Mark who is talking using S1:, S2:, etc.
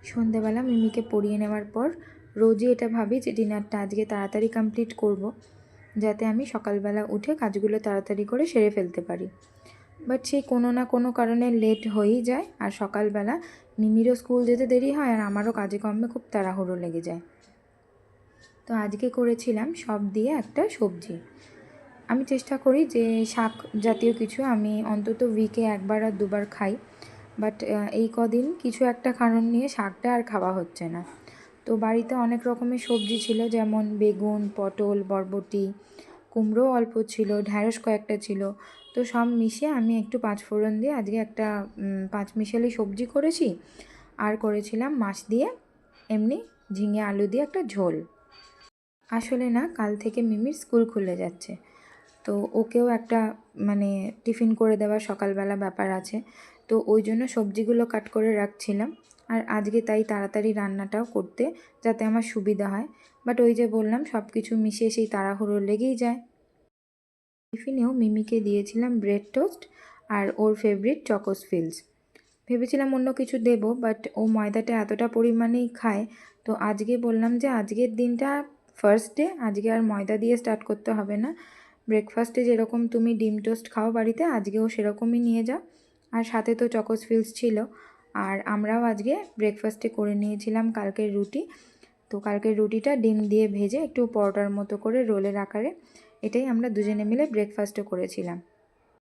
S1: সন্ধেবেলা মিমিকে পড়িয়ে নেওয়ার পর রোজই এটা ভাবি যে ডিনারটা আজকে তাড়াতাড়ি কমপ্লিট করব, যাতে আমি সকালবেলা উঠে কাজগুলো তাড়াতাড়ি করে সেরে ফেলতে পারি। বাট সেই কোনো না কোনো কারণে লেট হয়েই যায়, আর সকালবেলা মিমিরও স্কুল যেতে দেরি হয় আর আমারও কাজে কর্মে খুব তাড়াহুড়ো লেগে যায়। তো আজকে করেছিলাম সব দিয়ে একটা সবজি। আমি চেষ্টা করি যে শাক জাতীয় কিছু আমি অন্তত উইকে একবার আর দুবার খাই, বাট এই কদিন কিছু একটা কারণ নিয়ে শাকটা আর খাওয়া হচ্ছে না। তো বাড়িতে অনেক রকমের সবজি ছিল, যেমন বেগুন, পটল, বরবটি, কুমড়ো অল্প ছিল, ঢ্যাঁড়স কয়েকটা ছিল। তো সব মিশিয়ে আমি একটু পাঁচফোড়ন দিয়ে আজকে একটা পাঁচমিশালি সবজি করেছি, আর করেছিলাম মাছ দিয়ে এমনি ঝিঙে আলু দিয়ে একটা ঝোল। আসলে না, কাল থেকে মিমির স্কুল খুলে যাচ্ছে, তো ওকেও একটা মানে টিফিন করে দেওয়ার সকালবেলা ব্যাপার আছে। তো ওই জন্য সবজিগুলো কাট করে রাখছিলাম, আর আজকে তাই তাড়াতাড়ি রান্নাটাও করতে, যাতে আমার সুবিধা হয়। বাট ওই যে বললাম, সব কিছু মিশিয়ে সেই তাড়াহুড়ো লেগেই যায়। টিফিনেও মিমিকে দিয়েছিলাম ব্রেড টোস্ট আর ওর ফেভারিট চকোস ফিল্স। ভেবেছিলাম অন্য কিছু দেবো, বাট ও ময়দাটা এতটা পরিমাণেই খায়। তো আজকে বললাম যে আজকের দিনটা ফার্স্ট ডে, আজকে আর ময়দা দিয়ে স্টার্ট করতে হবে না। ব্রেকফাস্টে যেরকম তুমি ডিম টোস্ট খাও বাড়িতে, আজকেও সেরকমই নিয়ে যাও। আর সাথে তো চকোস ফিল্স ছিল। আর আমরাও আজকে ব্রেকফাস্টে করে নিয়েছিলাম কালকের রুটি। তো কালকের রুটিটা ডিম দিয়ে ভেজে একটু পরোটার মতো করে রোলের আকারে, এটাই আমরা দুজনে মিলে ব্রেকফাস্টও করেছিলাম।